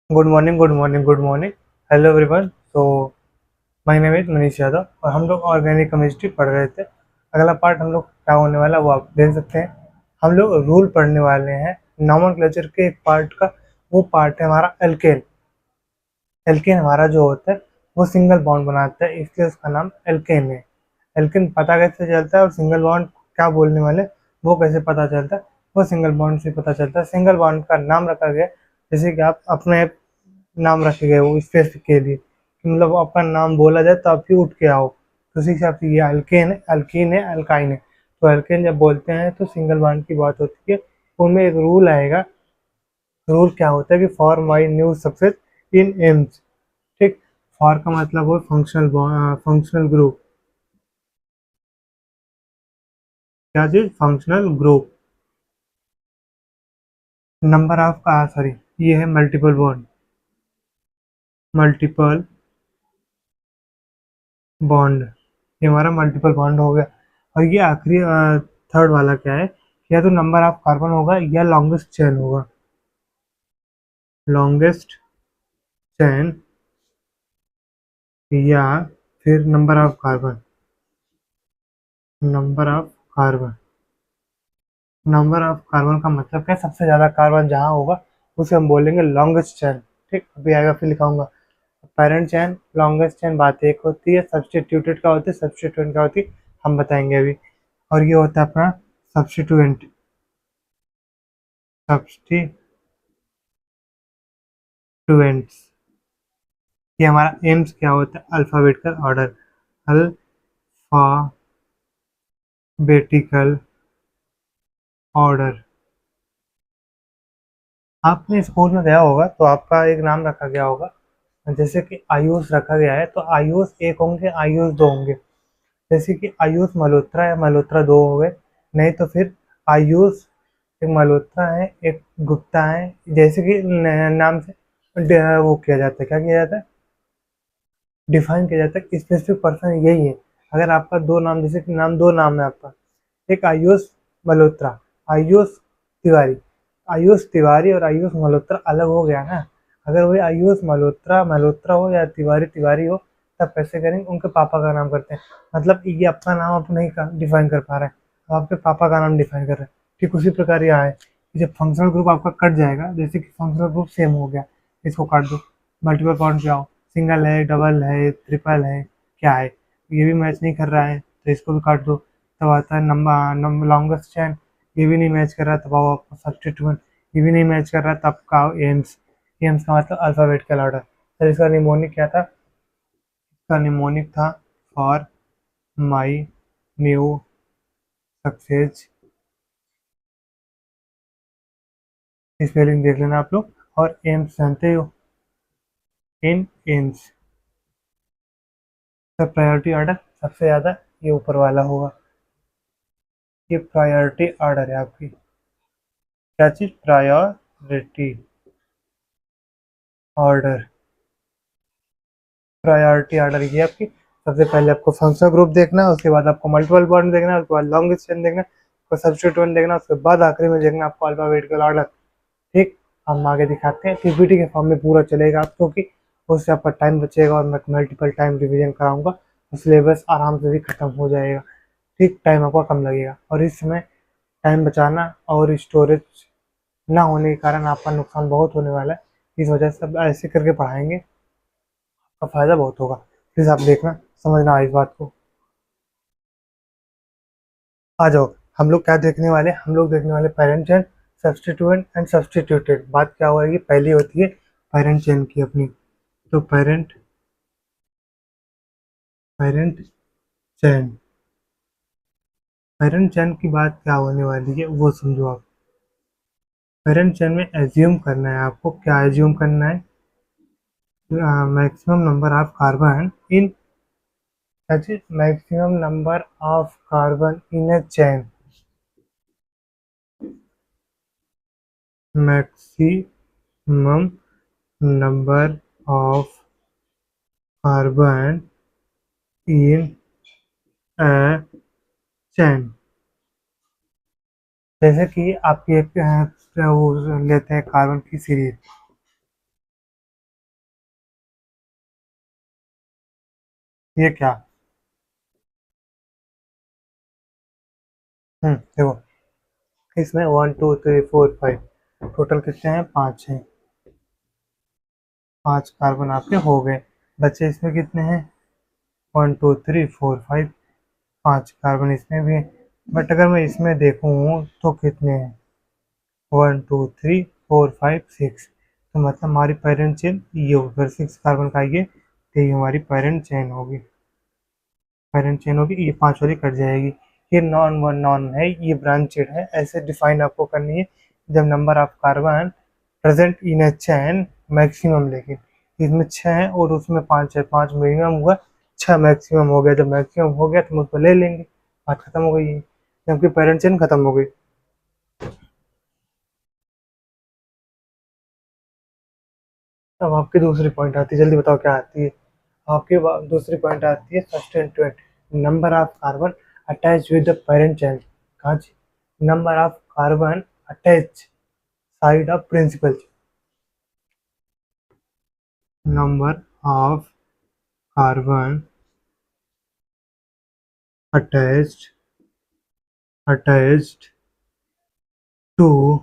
Good morning, good morning, good morning. Hello everyone. So my name is Manish Yadav और हम लोग organic chemistry पढ़ रहे थे। अगला पार्ट हम लोग क्या होने वाला है वो आप देख सकते हैं। हम लोग रूल पढ़ने वाले हैं नॉमेनक्लेचर के एक पार्ट का। वो पार्ट है हमारा एल्केन। एल्केन हमारा जो होता है वो सिंगल बॉन्ड बनाता है, इसलिए उसका नाम एल्केन है। एल्केन पता कैसे चलता है और सिंगल बॉन्ड क्या बोलने वाले वो कैसे पता चलता है? वो सिंगल बॉन्ड से पता चलता है। सिंगल बॉन्ड का नाम रखा गया जैसे कि आप अपने नाम रखे गए वो स्पेस के लिए कि मतलब आपका नाम बोला जाए तो आप ही उठ के आओ। तो उसी हिसाब से ये अल्केन है, अल्कीन है, अल्काइन है। तो अल्केन जब बोलते हैं तो सिंगल बॉन्ड की बात होती है। उनमें एक रूल आएगा। रूल क्या होता है कि for my new success in AIIMS. ठीक। फॉर का मतलब हो फंक्शनल फंक्शनल ग्रुप। क्या चीज? Functional group. नंबर ऑफ का सॉरी, ये है मल्टीपल बॉन्ड। Multiple bond. ये हमारा मल्टीपल बॉन्ड हो गया। और ये आखिरी थर्ड वाला क्या है? या तो नंबर ऑफ कार्बन होगा या लॉन्गेस्ट चेन होगा। लॉन्गेस्ट चेन या फिर number of carbon. Number of carbon. Number of carbon का मतलब क्या है? सबसे ज्यादा कार्बन जहाँ होगा उसे हम बोलेंगे लॉन्गेस्ट चेन। ठीक, अभी आएगा फिर लिखाऊंगा। पेरेंट चेन, लॉन्गेस्ट चेन बात एक होती है। सब्सटीट्यूटेड का होती है, सब्सटीट्यूएंट का होती है, हम बताएंगे अभी। और ये होता है अपना सब्सटीट्यूएंट। सब्सटीट्यूएंट्स। ये हमारा एम्स क्या होता है? Alphabetical order. Alphabetical order. आपने स्कूल में गया होगा तो आपका एक नाम रखा गया होगा। जैसे कि आयुष रखा गया है तो आयुष एक होंगे, आयुष दो होंगे। जैसे कि आयुष मल्होत्रा या मल्होत्रा दो हो गए। नहीं तो फिर आयुष एक मल्होत्रा है, एक गुप्ता है। जैसे कि नाम से वो किया जाता है, क्या किया जाता है? डिफाइन किया जाता है। स्पेसिफिक पर्सन यही है। अगर आपका दो नाम, जैसे कि नाम दो नाम है आपका, एक आयुष मल्होत्रा, आयुष तिवारी। आयुष तिवारी और आयुष मल्होत्रा अलग हो गया ना। अगर वही आयुष मल्होत्रा मल्होत्रा हो या तिवारी तिवारी हो तब कैसे करेंगे? उनके पापा का नाम करते हैं। मतलब ये अपना नाम आप नहीं डिफाइन कर पा रहे हैं, तो आपके पापा का नाम डिफाइन कर रहे हैं। ठीक उसी प्रकार यहाँ है कि जब फंक्शनल ग्रुप आपका कट जाएगा, जैसे कि फंक्शनल ग्रुप सेम हो गया, इसको काट दो। मल्टीपल बॉन्ड पे आओ। सिंगल है, डबल है, ट्रिपल है, क्या है? ये भी मैच नहीं कर रहा है तो इसको भी काट दो। तब आता है नंबर लॉन्गेस्ट चैन। ये भी नहीं मैच कर रहा तब आओ आपका सब्स्टिट्यूएंट। ये भी नहीं मैच कर रहा तब का आओ एम्स। एम्स का मतलब अल्फाबेटिकल ऑर्डर। सर इसका निमोनिक क्या था? इसका निमोनिक था for my new success. Spelling देख लेना आप लोग। और एम्स जानते हो, इन एम्स। सब प्रायोरिटी ऑर्डर सबसे ज़्यादा ये ऊपर वाला होगा। ये प्रायोरिटी ऑर्डर है आपकी। क्या चीज़? Priority order. प्रायोरिटी ऑर्डर ये आपकी। सबसे पहले आपको फंक्शनल ग्रुप देखना है, उसके बाद आपको मल्टीपल बॉन्ड देखना है, उसके बाद लॉन्गेस्ट चेन देखना है, उसको सब्स्टिट्यूएंट देखना है, उसके बाद आखिरी में देखना है आपको अल्फाबेटिकल ऑर्डर। ठीक। हम आगे दिखाते हैं, पीपीटी के फॉर्म में पूरा चलेगा आपको कि उससे आपका टाइम बचेगा और मैं मल्टीपल टाइम रिवीजन कराऊंगा तो सिलेबस आराम से भी खत्म हो जाएगा। ठीक, टाइम आपका कम लगेगा। और इस समय टाइम बचाना और स्टोरेज ना होने के कारण आपका नुकसान बहुत होने वाला है। इस वजह से अब ऐसे करके पढ़ाएंगे, आपका फायदा बहुत होगा। प्लीज आप देखना, समझना इस बात को। आ जाओ। हम लोग क्या देखने वाले? हम लोग देखने वाले parent chain, substituent and substituted. बात क्या होगी? पहली होती है पेरेंट चेन की अपनी। तो पेरेंट चेन। पेरेंट चेन की बात क्या होने वाली है वो समझो आप। पेरेंट चेन में एज्यूम करना है आपको। क्या एज्यूम करना है? Maximum number of carbon in, maximum number of carbon in A chain. Maximum number of carbon in A chain. जैसे कि आपकी एक वो लेते हैं कार्बन की सीरीज। ये क्या? देखो, इसमें 1 2 3 4 5 टोटल कितने हैं? 5 हैं। 5 कार्बन आपके हो गए। बच्चे इसमें कितने हैं? 1 2 3 4 5। 5 कार्बन इसमें भी है। बट अगर मैं इसमें देखूँ तो कितने हैं? 1 2 3 4 5 6। तो मतलब हमारी पेरेंट चेन ये होगी। अगर 6 कार्बन का ये, तो ये हमारी पेरेंट चेन होगी। पेरेंट चेन होगी, ये 5 वाली कट जाएगी। ये नॉन वन नॉन है, ये ब्रांचेड है। ऐसे डिफाइन आपको करनी है जब number of carbon present in A chain maximum, लेकिन इसमें 6 है और उसमें 5 है। 5 मिनिमम हुआ, 6 मैक्सिमम हो गया। जब मैक्सिमम हो गया तो हम उसको ले लेंगे, बात खत्म हो गई है, क्योंकि पेरेंट चेन खत्म हो गई। अब आपकी दूसरी पॉइंट आती है, जल्दी बताओ क्या आती है। आपके दूसरी पॉइंट आती है substituent number of carbon attach with the parent chain. कहाँ जी? Number of carbon attach side of principal. Number of carbon attached attached to,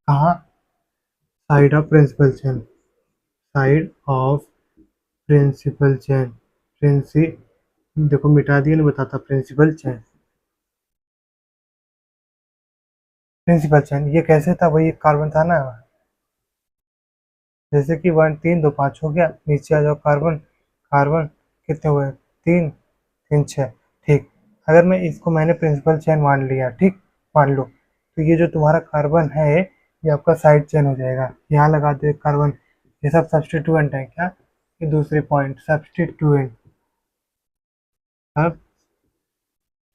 कहाँ? Side of principal chain. Side of principal chain. प्रिंसि देखो मिटा दिया, नहीं बताता। प्रिंसिपल चेन, प्रिंसिपल चेन ये कैसे था? वही कार्बन था ना। जैसे कि 1 3 2 5 हो गया, नीचे आ जाओ। कार्बन कार्बन कितने हुए? 3 3 6। ठीक। अगर मैं इसको मैंने प्रिंसिपल चेन मान लिया, ठीक, मान लो, तो ये जो तुम्हारा कार्बन है ये आपका साइड चेन हो जाएगा। यहाँ लगा दो एक कार्बन। ये सब सब्स्टिट्यूएंट है क्या? ये दूसरी पॉइंट सब्स्टिट्यूएंट।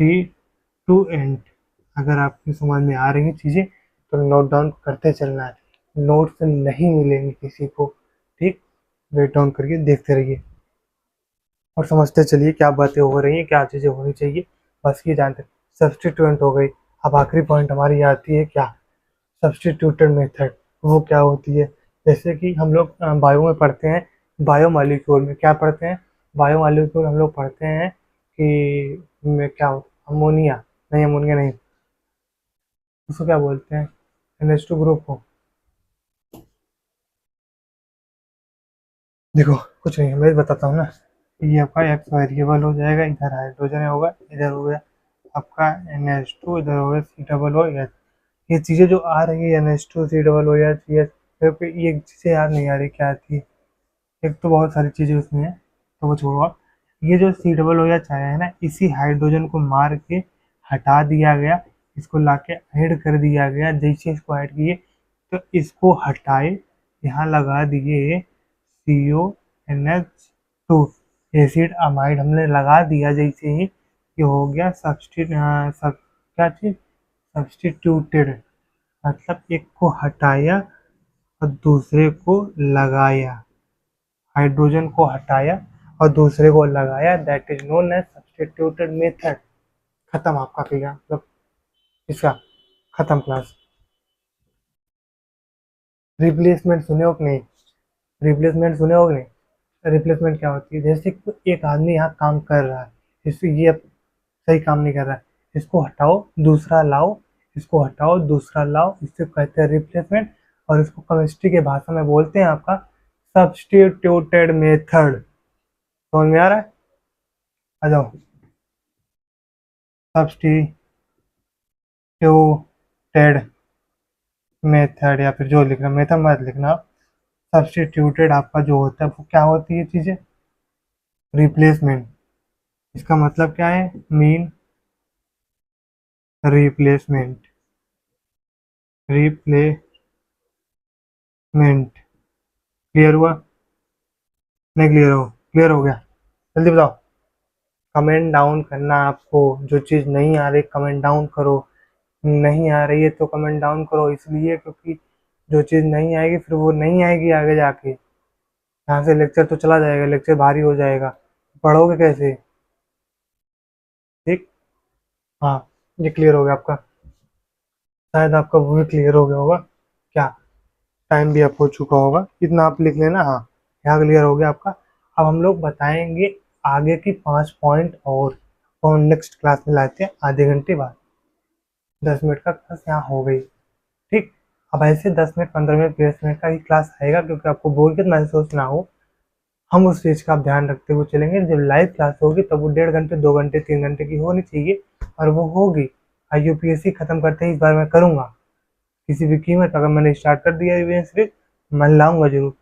सब्स्टिट्यूएंट। अगर आपकी समझ में आ रही है चीज़ें तो नोट डाउन करते चलना है। नोट्स नहीं मिलेंगे किसी को, ठीक। वेट डाउन करके देखते रहिए और समझते चलिए क्या बातें हो रही हैं, क्या चीज़ें होनी चाहिए, बस ये जानते। सब्स्टिट्यूएंट हो गई। अब आखिरी पॉइंट हमारी आती है क्या? Substituted method. वो क्या होती है? जैसे कि हम लोग बायो में पढ़ते हैं, बायो मॉलिक्यूल में क्या पढ़ते हैं? बायो मॉलिक्यूल हम लोग पढ़ते हैं कि में क्या हो, अमोनिया, नहीं अमोनिया नहीं, उसको क्या बोलते हैं? NH2 ग्रुप हो। देखो, कुछ नहीं, मैं बताता हूँ ना। ये आपका एक्स वेरिएबल हो जाएगा, इधर हाइड्रोजन होगा, इधर हो गया आपका NH2, इधर हो गया COOH। ये चीज़ें जो आ रही है NH2 COOH, ये चीज़ें याद नहीं आ रही क्या थी। एक तो बहुत सारी चीज़ें उसमें है, तो वो छोड़ो आप। ये जो COOH आया है ना, इसी हाइड्रोजन को मार के हटा दिया गया, इसको लाके ऐड कर दिया गया। जैसे इसको ऐड किए तो इसको हटाए, यहाँ लगा दिए CONH2 एसिड अमाइड हमने लगा दिया। जैसे ही ये हो गया क्या चीज़? सब्स्टिट्यूटेड, मतलब एक को हटाया और दूसरे को लगाया। हाइड्रोजन को हटाया और दूसरे को लगाया, that is known as substituted method. खत्म आपका क्लियर, मतलब इसका खत्म क्लास। रिप्लेसमेंट सुने हो कि नहीं? रिप्लेसमेंट सुने हो कि नहीं? रिप्लेसमेंट क्या होती है? जैसे कि एक आदमी यहाँ काम कर रहा है, इससे ये अब सही काम नहीं कर रहा है, इसको हटाओ दूसरा लाओ, इसको हटाओ दूसरा लाओ, इससे कहते हैं रिप्लेसमेंट। और इसको केमिस्ट्री के भाषा में बोलते हैं आपका सब्स्टिट्यूटेड मेथड। समझ में आ रहा है? आ जाओ। सब्स्टिट्यूटेड मेथड, या फिर जो लिखना मेथड मत लिखना आप। सब्स्टिट्यूटेड आपका जो होता है वो क्या होती है चीज़ें? रिप्लेसमेंट। इसका मतलब क्या है? Mean replacement. रिप्लेसमेंट। क्लियर हुआ? नहीं क्लियर हो? क्लियर हो गया? जल्दी बताओ। कमेंट डाउन करना आपको। जो चीज़ नहीं आ रही कमेंट डाउन करो। नहीं आ रही है तो कमेंट डाउन करो, इसलिए क्योंकि जो चीज़ नहीं आएगी फिर वो नहीं आएगी आगे जाके। यहाँ से लेक्चर तो चला जाएगा, लेक्चर भारी हो जाएगा, पढ़ोगे कैसे? ठीक। हाँ, ये क्लियर हो गया आपका। शायद आपका वो भी क्लियर हो गया होगा क्या? टाइम भी अप हो चुका होगा, इतना आप लिख लेना। हाँ, यहाँ क्लियर हो गया आपका। अब हम लोग बताएंगे आगे की 5 पॉइंट और नेक्स्ट क्लास में लाते हैं आधे घंटे बाद। 10 मिनट का क्लास यहाँ हो गई, ठीक। अब ऐसे 10 मिनट 15 मिनट 20 मिनट का ही क्लास आएगा, क्योंकि आपको बोरियत महसूस ना हो, हम उस चीज़ का आप ध्यान रखते हुए चलेंगे। जब लाइव क्लास होगी तब वो 1.5 घंटे 2 घंटे 3 घंटे की होनी चाहिए, और वो होगी। IUPAC ख़त्म करते ही इस बार मैं करूँगा, किसी भी कीमत। अगर मैंने स्टार्ट कर दिया यूएस सीरीज, मैं लाऊंगा जरूर।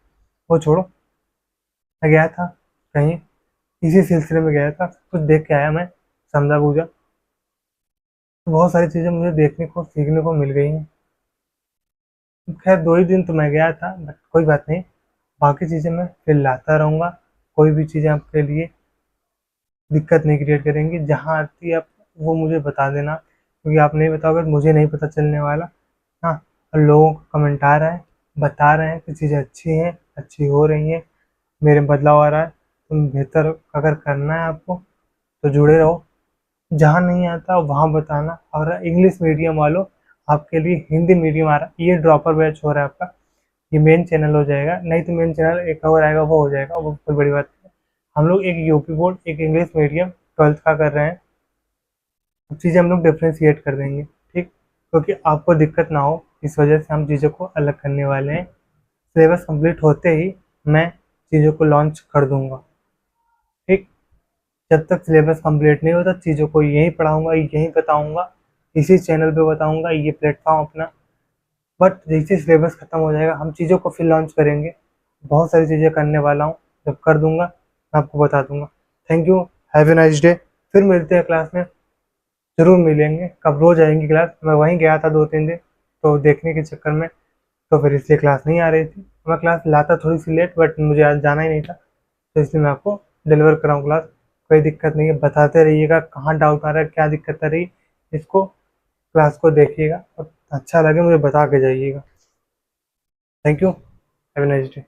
वो छोड़ो, मैं गया था कहीं, इसी सिलसिले में गया था, कुछ देख के आया मैं, समझा बूझा, तो बहुत सारी चीज़ें मुझे देखने को सीखने को मिल गई हैं। खैर 2 ही दिन तो मैं गया था, बट कोई बात नहीं, बाकी चीज़ें मैं फिर लाता रहूँगा। कोई भी चीज़ें आपके लिए दिक्कत नहीं क्रिएट करेंगी, जहाँ आती है आप वो मुझे बता देना, क्योंकि आप नहीं बताओगे तो मुझे नहीं पता चलने वाला। हाँ, और लोगों का कमेंट आ रहा है, बता रहे हैं कि चीज़ें अच्छी हैं, अच्छी हो रही हैं, मेरे में बदलाव आ रहा है। तो बेहतर अगर करना है आपको तो जुड़े रहो, जहाँ नहीं आता वहाँ बताना। और इंग्लिश मीडियम वालों, आपके लिए हिंदी मीडियम आ रहा है, ये ड्रॉपर बैच हो रहा है आपका, ये मेन चैनल हो जाएगा। नहीं तो मेन चैनल एक और आएगा, वो हो जाएगा, वो कोई बड़ी बात नहीं। हम लोग एक यूपी बोर्ड, एक इंग्लिश मीडियम 12th का कर रहे हैं, अब चीज़ें हम लोग डिफ्रेंशिएट कर देंगे, ठीक, क्योंकि आपको दिक्कत ना हो, इस वजह से हम चीज़ों को अलग करने वाले हैं। सिलेबस कंप्लीट होते ही मैं चीज़ों को लॉन्च कर दूंगा, ठीक। जब तक सिलेबस कंप्लीट नहीं होता, चीज़ों को यहीं पढ़ाऊंगा, यहीं बताऊंगा, इसी चैनल पे बताऊंगा, ये प्लेटफॉर्म अपना। बट जैसे सिलेबस खत्म हो जाएगा, हम चीज़ों को फिर लॉन्च करेंगे। बहुत सारी चीज़ें करने वाला हूँ, जब कर दूंगा मैं आपको बता दूंगा। Thank you, have a nice day. फिर मिलते हैं क्लास में, ज़रूर मिलेंगे। कब रोज़ आएंगी क्लास, मैं वहीं गया था 2-3 दिन, तो देखने के चक्कर में तो फिर इसलिए क्लास नहीं आ रही थी। मैं क्लास लाता थोड़ी सी लेट, बट मुझे आज जाना ही नहीं था, तो इसलिए मैं आपको डिलीवर कर रहा हूँ क्लास। कोई दिक्कत नहीं है, बताते रहिएगा कहाँ डाउट आ रहा है, क्या दिक्कत आ रही है, इसको क्लास को देखिएगा और अच्छा लगे मुझे बता के जाइएगा। Thank you, have a nice day.